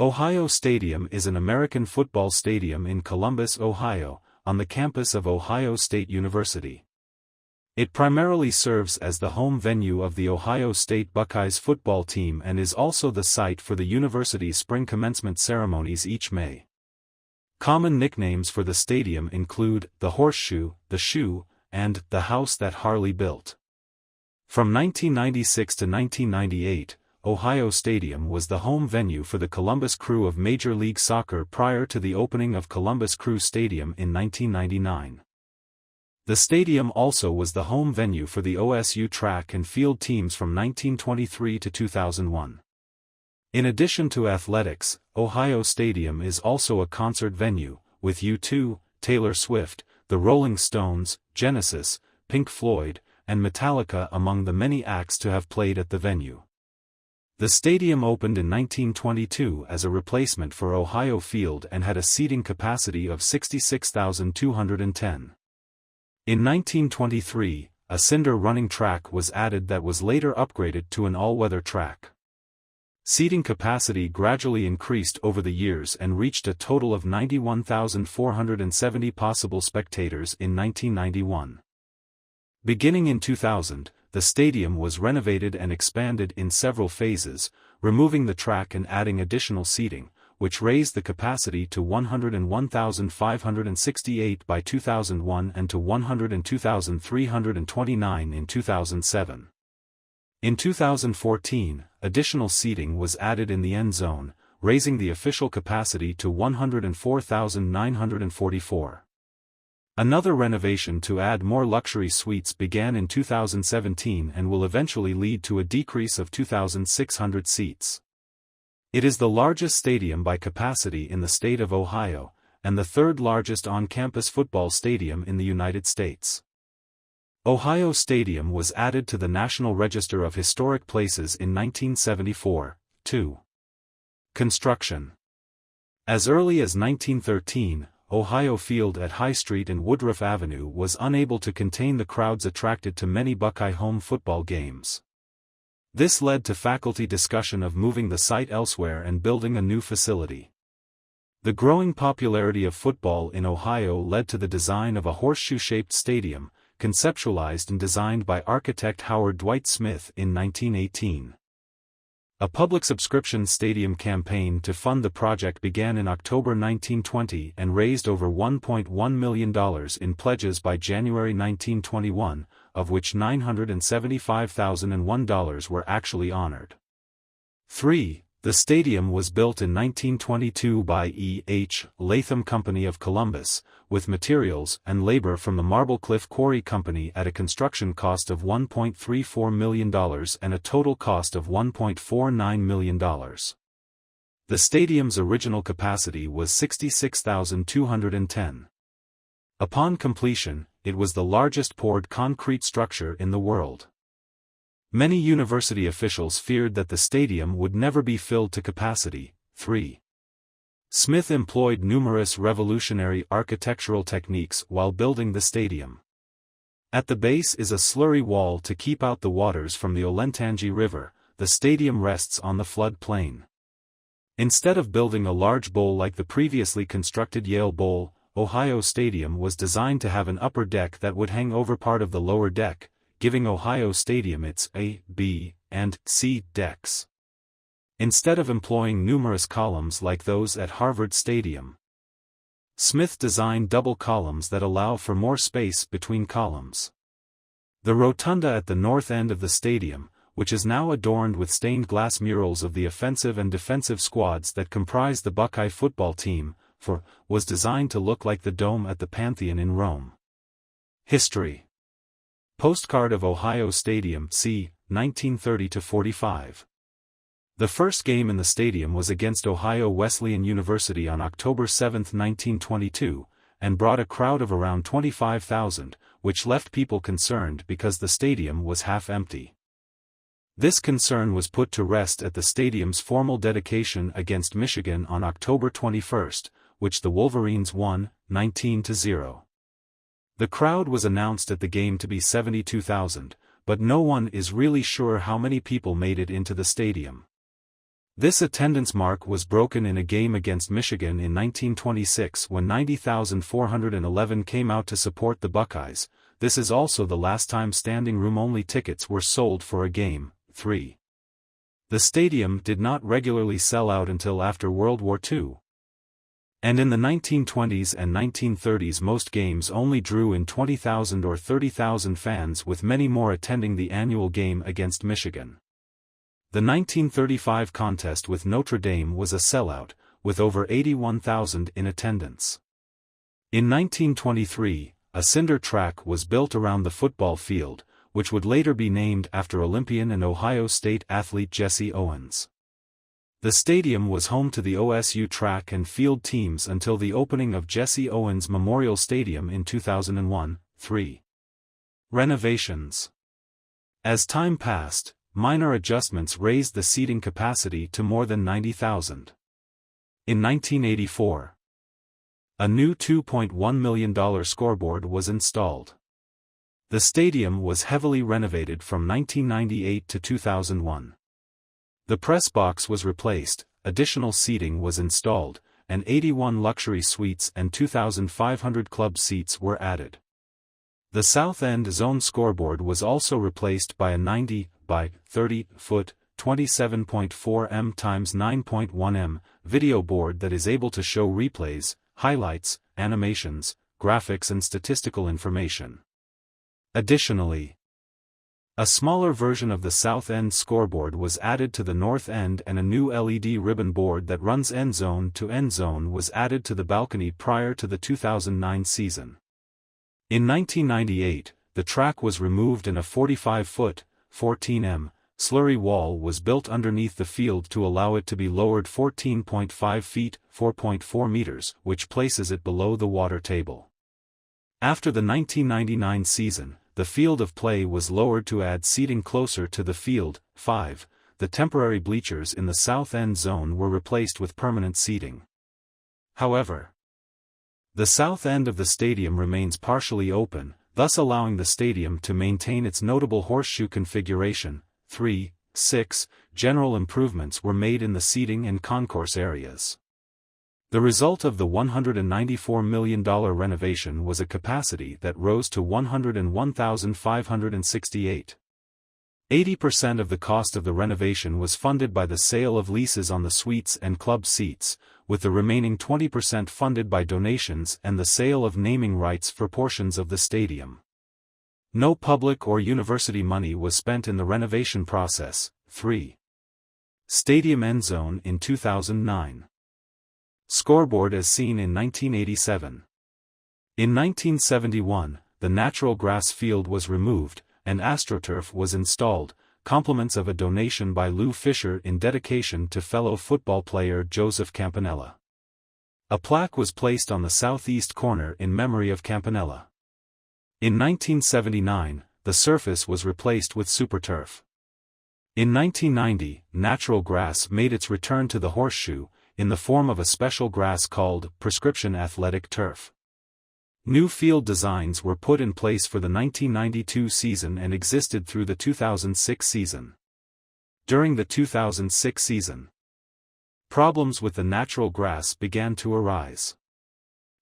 Ohio Stadium is an American football stadium in Columbus, Ohio, on the campus of Ohio State University. It primarily serves as the home venue of the Ohio State Buckeyes football team and is also the site for the university's spring commencement ceremonies each May. Common nicknames for the stadium include the Horseshoe, the Shoe, and the House That Harley Built. From 1996 to 1998, Ohio Stadium was the home venue for the Columbus Crew of Major League Soccer prior to the opening of Columbus Crew Stadium in 1999. The stadium also was the home venue for the OSU track and field teams from 1923 to 2001. In addition to athletics, Ohio Stadium is also a concert venue, with U2, Taylor Swift, the Rolling Stones, Genesis, Pink Floyd, and Metallica among the many acts to have played at the venue. The stadium opened in 1922 as a replacement for Ohio Field and had a seating capacity of 66,210. In 1923, a cinder running track was added that was later upgraded to an all-weather track. Seating capacity gradually increased over the years and reached a total of 91,470 possible spectators in 1991. Beginning in 2000, the stadium was renovated and expanded in several phases, removing the track and adding additional seating, which raised the capacity to 101,568 by 2001 and to 102,329 in 2007. In 2014, additional seating was added in the end zone, raising the official capacity to 104,944. Another renovation to add more luxury suites began in 2017 and will eventually lead to a decrease of 2,600 seats. It is the largest stadium by capacity in the state of Ohio, and the third largest on-campus football stadium in the United States. Ohio Stadium was added to the National Register of Historic Places in 1974. 2. Construction. As early as 1913, Ohio Field at High Street and Woodruff Avenue was unable to contain the crowds attracted to many Buckeye home football games. This led to faculty discussion of moving the site elsewhere and building a new facility. The growing popularity of football in Ohio led to the design of a horseshoe-shaped stadium, conceptualized and designed by architect Howard Dwight Smith in 1918. A public subscription stadium campaign to fund the project began in October 1920 and raised over $1.1 million in pledges by January 1921, of which $975,001 were actually honored. 3. The stadium was built in 1922 by E. H. Latham Company of Columbus, with materials and labor from the Marble Cliff Quarry Company at a construction cost of $1.34 million and a total cost of $1.49 million. The stadium's original capacity was 66,210. Upon completion, it was the largest poured concrete structure in the world. Many university officials feared that the stadium would never be filled to capacity. 3. Smith employed numerous revolutionary architectural techniques while building the stadium. At the base is a slurry wall to keep out the waters from the Olentangy River. The stadium rests on the flood plain. Instead of building a large bowl like the previously constructed Yale Bowl, Ohio Stadium was designed to have an upper deck that would hang over part of the lower deck, giving Ohio Stadium its A, B, and C decks. Instead of employing numerous columns like those at Harvard Stadium, Smith designed double columns that allow for more space between columns. The rotunda at the north end of the stadium, which is now adorned with stained glass murals of the offensive and defensive squads that comprise the Buckeye football team, was designed to look like the dome at the Pantheon in Rome. History. Postcard of Ohio Stadium, c. 1930-45. The first game in the stadium was against Ohio Wesleyan University on October 7, 1922, and brought a crowd of around 25,000, which left people concerned because the stadium was half empty. This concern was put to rest at the stadium's formal dedication against Michigan on October 21, which the Wolverines won, 19-0. The crowd was announced at the game to be 72,000, but no one is really sure how many people made it into the stadium. This attendance mark was broken in a game against Michigan in 1926 when 90,411 came out to support the Buckeyes. This is also the last time standing room-only tickets were sold for a game. 3. The stadium did not regularly sell out until after World War II. And in the 1920s and 1930s most games only drew in 20,000 or 30,000 fans, with many more attending the annual game against Michigan. The 1935 contest with Notre Dame was a sellout, with over 81,000 in attendance. In 1923, a cinder track was built around the football field, which would later be named after Olympian and Ohio State athlete Jesse Owens. The stadium was home to the OSU track and field teams until the opening of Jesse Owens Memorial Stadium in 2001. 3. Renovations. As time passed, minor adjustments raised the seating capacity to more than 90,000. In 1984, a new $2.1 million scoreboard was installed. The stadium was heavily renovated from 1998 to 2001. The press box was replaced, additional seating was installed, and 81 luxury suites and 2,500 club seats were added. The South End Zone scoreboard was also replaced by a 90 by 30 foot, 27.4 m x 9.1 m video board that is able to show replays, highlights, animations, graphics and statistical information. Additionally, a smaller version of the South End scoreboard was added to the North End, and a new LED ribbon board that runs end zone to end zone was added to the balcony prior to the 2009 season. In 1998, the track was removed and a 45-foot, 14 m, slurry wall was built underneath the field to allow it to be lowered 14.5 feet, 4.4 meters, which places it below the water table. After the 1999 season, the field of play was lowered to add seating closer to the field. 5. The temporary bleachers in the South End zone were replaced with permanent seating. However, the south end of the stadium remains partially open, thus allowing the stadium to maintain its notable horseshoe configuration. 3. 6. General improvements were made in the seating and concourse areas. The result of the $194 million renovation was a capacity that rose to 101,568. 80% of the cost of the renovation was funded by the sale of leases on the suites and club seats, with the remaining 20% funded by donations and the sale of naming rights for portions of the stadium. No public or university money was spent in the renovation process. 3. Stadium end zone in 2009. Scoreboard as seen in 1987. In 1971, the natural grass field was removed, and AstroTurf was installed, compliments of a donation by Lou Fisher in dedication to fellow football player Joseph Campanella. A plaque was placed on the southeast corner in memory of Campanella. In 1979, the surface was replaced with SuperTurf. In 1990, natural grass made its return to the horseshoe, in the form of a special grass called Prescription Athletic Turf. New field designs were put in place for the 1992 season and existed through the 2006 season. During the 2006 season, problems with the natural grass began to arise.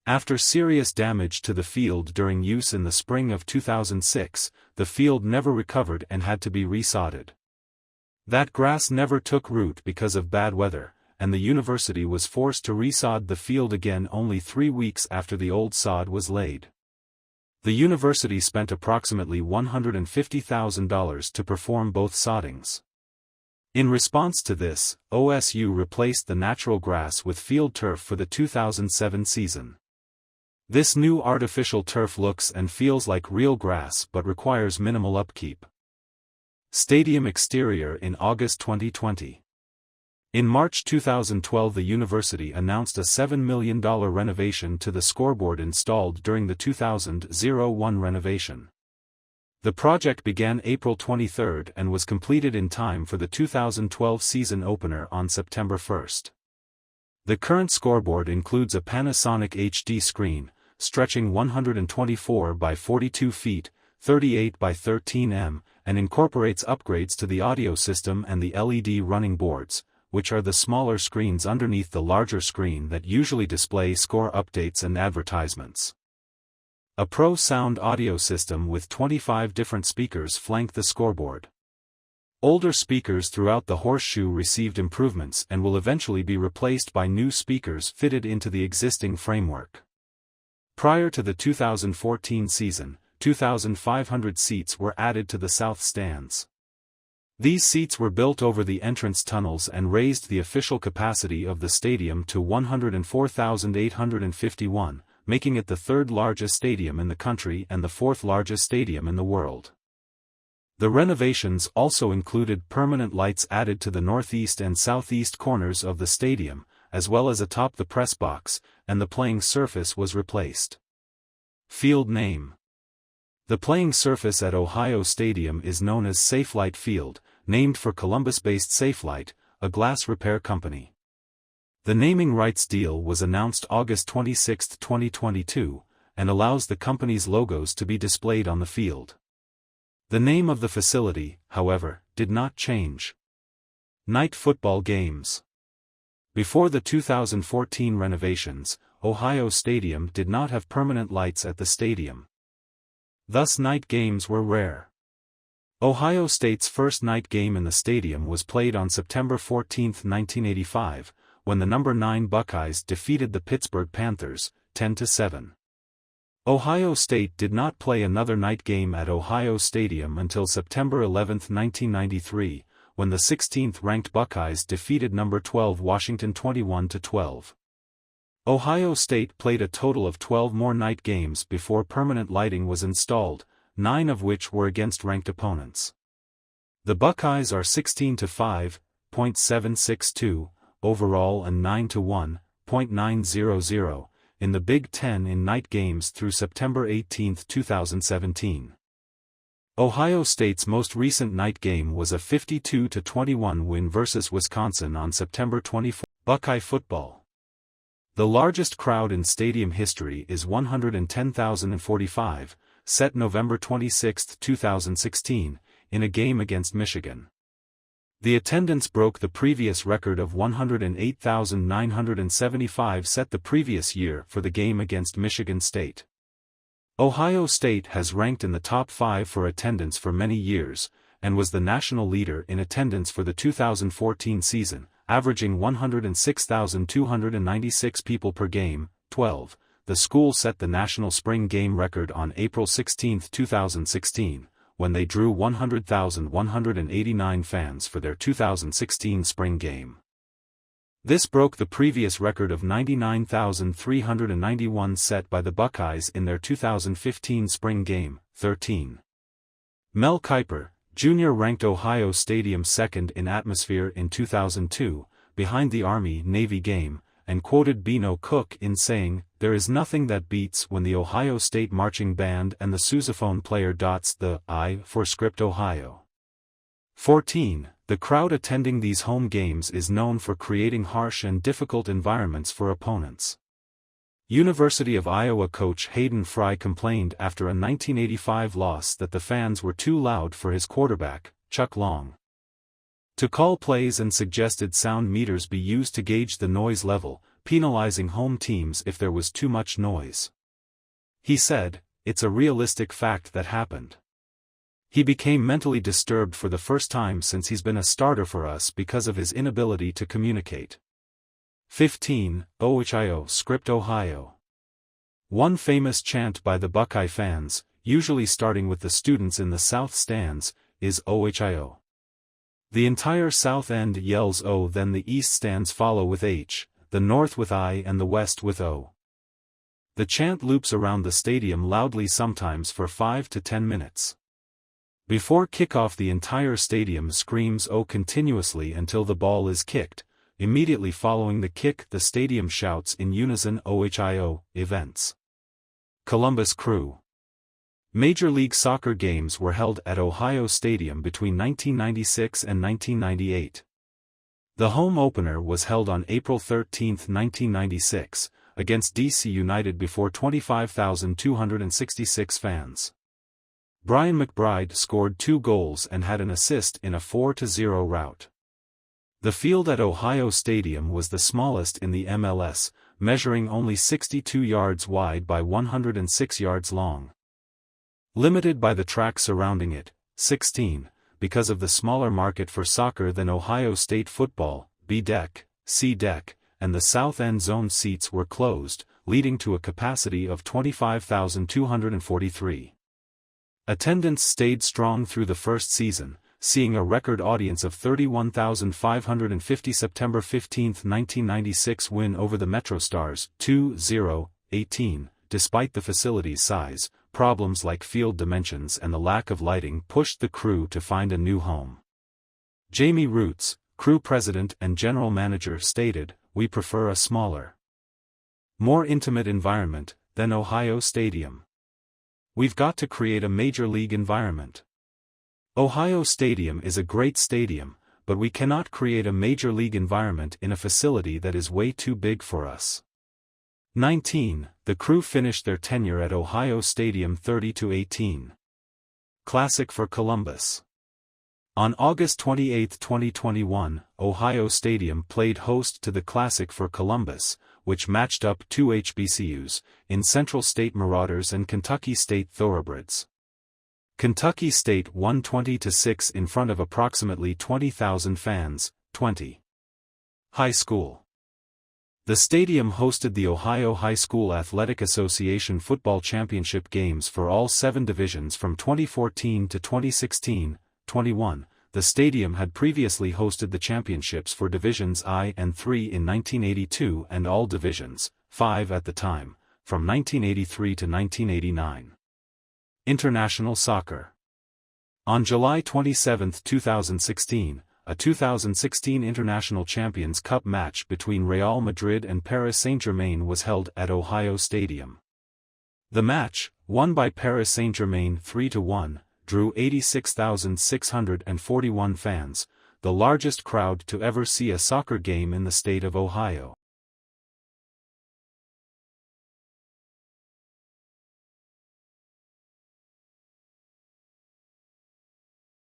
After serious damage to the field during use in the spring of 2006, the field never recovered and had to be resodded. That grass never took root because of bad weather, and the university was forced to resod the field again only 3 weeks after the old sod was laid. The university spent approximately $150,000 to perform both soddings. In response to this, OSU replaced the natural grass with field turf for the 2007 season. This new artificial turf looks and feels like real grass but requires minimal upkeep. Stadium exterior in August 2020. In March 2012, the university announced a $7 million renovation to the scoreboard installed during the 2001 renovation. The project began April 23 and was completed in time for the 2012 season opener on September 1. The current scoreboard includes a Panasonic HD screen, stretching 124 by 42 feet, 38 by 13 m, and incorporates upgrades to the audio system and the LED running boards, which are the smaller screens underneath the larger screen that usually display score updates and advertisements. A Pro Sound audio system with 25 different speakers flank the scoreboard. Older speakers throughout the horseshoe received improvements and will eventually be replaced by new speakers fitted into the existing framework. Prior to the 2014 season, 2,500 seats were added to the south stands. These seats were built over the entrance tunnels and raised the official capacity of the stadium to 104,851, making it the third largest stadium in the country and the fourth largest stadium in the world. The renovations also included permanent lights added to the northeast and southeast corners of the stadium, as well as atop the press box, and the playing surface was replaced. Field name. The playing surface at Ohio Stadium is known as Safelite Field, named for Columbus-based Safelite, a glass repair company. The naming rights deal was announced August 26, 2022, and allows the company's logos to be displayed on the field. The name of the facility, however, did not change. Night football games. Before the 2014 renovations, Ohio Stadium did not have permanent lights at the stadium. Thus night games were rare. Ohio State's first night game in the stadium was played on September 14, 1985, when the number 9 Buckeyes defeated the Pittsburgh Panthers, 10-7. Ohio State did not play another night game at Ohio Stadium until September 11, 1993, when the 16th-ranked Buckeyes defeated number 12 Washington 21-12. Ohio State played a total of 12 more night games before permanent lighting was installed, 9 of which were against ranked opponents. The Buckeyes are 16-5.762 overall and 9-1.900 in the Big Ten in night games through September 18, 2017. Ohio State's most recent night game was a 52-21 win versus Wisconsin on September 24. Buckeye football. The largest crowd in stadium history is 110,045, set November 26, 2016, in a game against Michigan. The attendance broke the previous record of 108,975 set the previous year for the game against Michigan State. Ohio State has ranked in the top 5 for attendance for many years, and was the national leader in attendance for the 2014 season, averaging 106,296 people per game. 12. The school set the national spring game record on April 16, 2016. When they drew 100,189 fans for their 2016 spring game. This broke the previous record of 99,391 set by the Buckeyes in their 2015 spring game. 13. Mel Kiper, Jr. ranked Ohio Stadium second in atmosphere in 2002, behind the Army-Navy game, and quoted Beano Cook in saying, "There is nothing that beats when the Ohio State marching band and the sousaphone player dots the I for script Ohio." 14. The crowd attending these home games is known for creating harsh and difficult environments for opponents. University of Iowa coach Hayden Fry complained after a 1985 loss that the fans were too loud for his quarterback, Chuck Long. To call plays and suggested sound meters be used to gauge the noise level, penalizing home teams if there was too much noise. He said, "It's a realistic fact that happened." He became mentally disturbed for the first time since he's been a starter for us because of his inability to communicate. 15. OHIO script Ohio. One famous chant by the Buckeye fans, usually starting with the students in the south stands, is OHIO. The entire south end yells O, then the east stands follow with H, the north with I and the west with O. The chant loops around the stadium loudly sometimes for 5 to 10 minutes. Before kickoff the entire stadium screams O continuously until the ball is kicked. Immediately following the kick the stadium shouts in unison OHIO. Events. Columbus Crew. Major League Soccer games were held at Ohio Stadium between 1996 and 1998. The home opener was held on April 13, 1996, against DC United before 25,266 fans. Brian McBride scored 2 goals and had an assist in a 4-0 rout. The field at Ohio Stadium was the smallest in the MLS, measuring only 62 yards wide by 106 yards long. Limited by the track surrounding it, 16, because of the smaller market for soccer than Ohio State football, B deck, C deck, and the south end zone seats were closed, leading to a capacity of 25,243. Attendance stayed strong through the first season, seeing a record audience of 31,550. September 15, 1996 win over the MetroStars, 2-0-18, despite the facility's size, problems like field dimensions and the lack of lighting pushed the Crew to find a new home. Jamie Roots, Crew president and general manager stated, "We prefer a smaller, more intimate environment than Ohio Stadium. We've got to create a major league environment. Ohio Stadium is a great stadium, but we cannot create a major league environment in a facility that is way too big for us." 19. The Crew finished their tenure at Ohio Stadium 30-18. Classic for Columbus. On August 28, 2021, Ohio Stadium played host to the Classic for Columbus, which matched up two HBCUs, in Central State Marauders and Kentucky State Thoroughbreds. Kentucky State won 20-6 in front of approximately 20,000 fans, 20. High school. The stadium hosted the Ohio High School Athletic Association football championship games for all 7 divisions from 2014 to 2016, 21. The stadium had previously hosted the championships for Divisions I and III in 1982 and all Divisions, 5 at the time, from 1983 to 1989. International soccer. On July 27, 2016, a 2016 International Champions Cup match between Real Madrid and Paris Saint-Germain was held at Ohio Stadium. The match, won by Paris Saint-Germain 3-1, drew 86,641 fans, the largest crowd to ever see a soccer game in the state of Ohio.